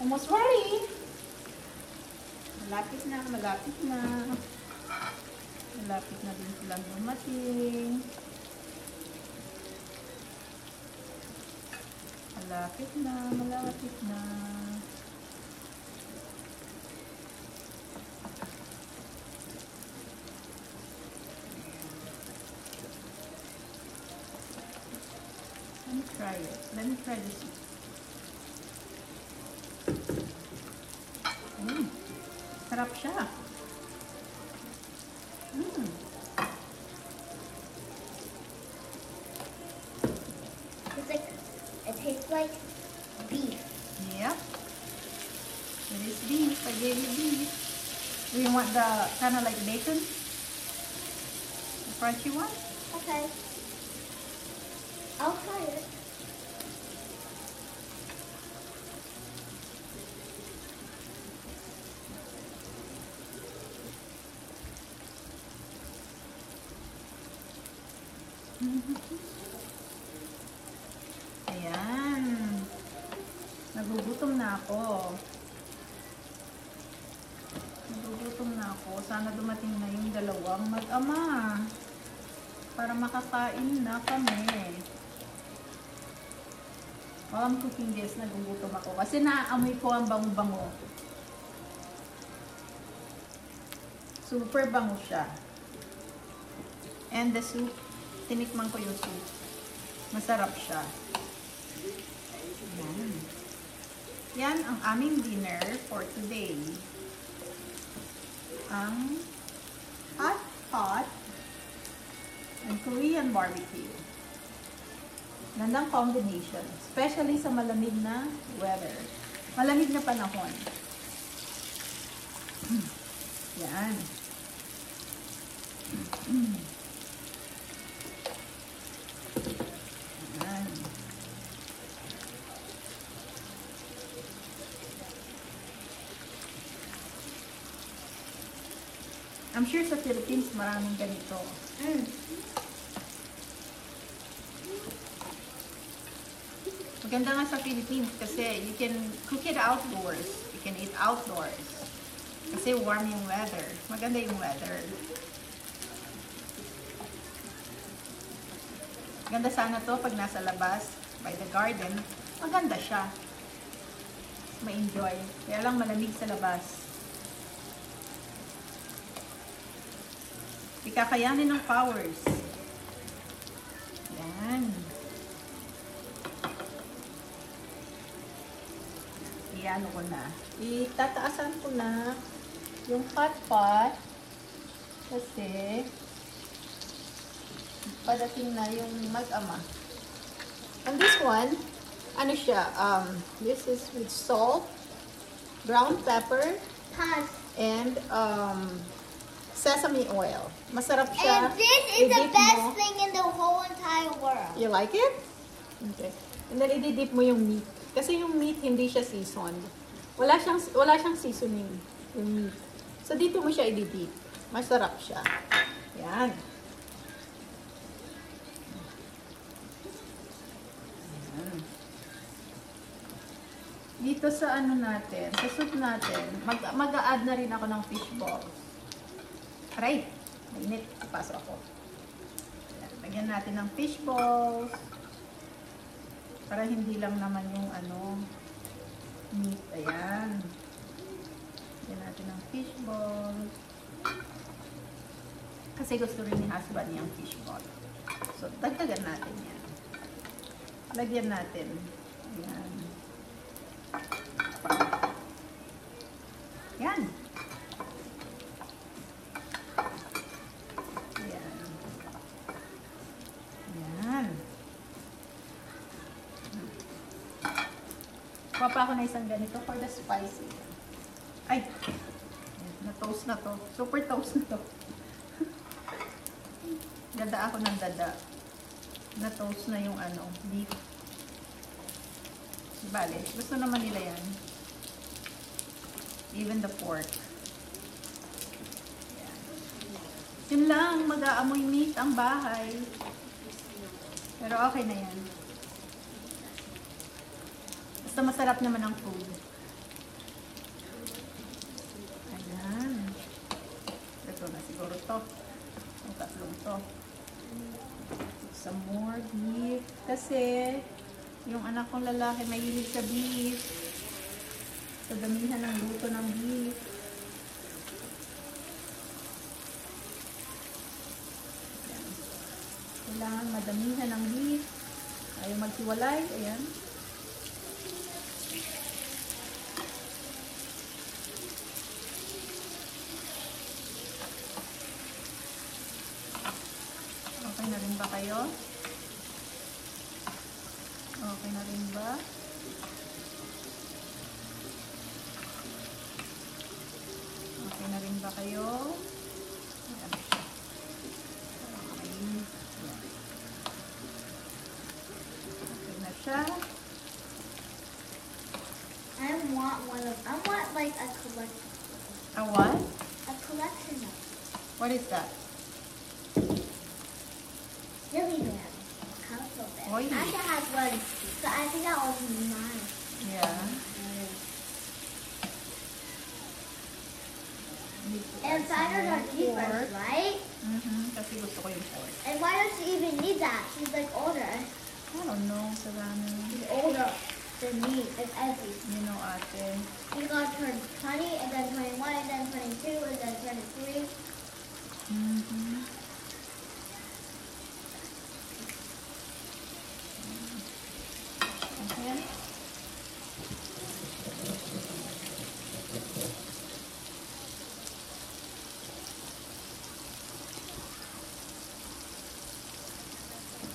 Almost ready. Malapit na, malapit na. Malapit na din silang dumating. Malapit na, malapit na. Let me try it. Let me try this. Sarap siya. It's like, it tastes like beef. Yep. It is beef. I gave you beef. Do you want the kind of like bacon? The crunchy one? Okay. I'll try it. Ayan. Nagugutom na ako. Nagugutom na ako. Sana dumating na yung dalawang mag-ama. Para makakain na kami. While I'm cooking this, nagugutom ako. Kasi naaamoy ko ang bango-bango. Super bango siya. And the soup, tinikman ko yung soup. Masarap siya. Yan. Yan ang aming dinner for today. Ang hot pot and Korean barbecue. Gandang combination. Especially sa malamig na weather. Malamig na panahon. Yan. Yan. I'm sure sa Philippines maraming ganito. Maganda nga sa Philippines kasi you can cook it outdoors. You can eat outdoors. Kasi warm yung weather. Maganda yung weather. Ganda sana to pag nasa labas, by the garden. Maganda siya. Ma-enjoy. Kaya lang malamig sa labas. Di kakayanin ng powers. Yan. Iano ko na. Itataasan ko na yung hot pot kasi padating na yung mag-ama. And this one, ano siya? This is with salt, ground pepper, and sesame oil. Masarap siya. And this is the best thing in the whole entire world. You like it? Okay. And then i-dip mo yung meat. Kasi yung meat hindi siya seasoned. Wala siyang seasoning yung meat. So dito mo siya i-dip. Masarap siya. Yan. Dito sa ano natin, sa soup natin, mag-a-add na rin ako ng fish balls. Aray! Mainit. Pasok ako. Lagyan natin ng fish balls. Para hindi lang naman yung ano, meat. Ayan. Lagyan natin ng fish balls. Kasi gusto rin ni husband niyang fish ball. So, dagdagan natin yan. Lagyan natin. Ayan. Yan. Yan. Yan. Kuha pa ako na isang ganito for the spicy. Ay! Na-toast na to. Super toast na to. Dada ako ng dada. Na-toast na yung ano, beef. Bale, gusto naman nila yan. Even the pork. Yan. Yun lang, mag-aamoy meat ang bahay. Pero okay na yan. Basta masarap naman ang food. siguro to. Ang tatlong to. Some more beef. Kasi, yung anak kong lalaki mahilig sa beef. So, damihan ng luto ng beef. Ayan. Kailangan madamihan ng beef. Ayaw maghiwalay. Ayan. Okay na rin ba kayo? Okay na rin ba? Okay na rin ba kayo? Ayan siya. Okay. Ayan. Okay na siya. I want like a collection. A what? A collection of What is that? Billy Bear. Council Bear. Oy. Asha has one, so I think that was mine. Yeah. And spiders are keepers, right? Kasi gusto ko yung pork. And why does she even need that? She's like older. I don't know, Savannah. She's older than me and Effie. You know, ate. She's gonna turn 20 and then 21 and then 22 and then 23. Ayan.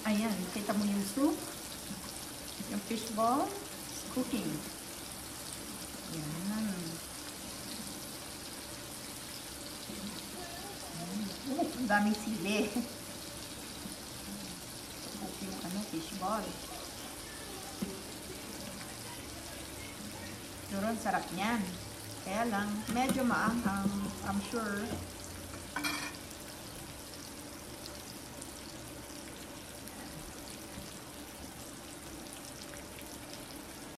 Ayan, kita mo yung soup. Yung fish ball. It's cooking. Ayan. Ang daming sili. Cooking yung fish ball. Pero ang sarap niyan. Kaya lang, medyo maanghang. I'm sure.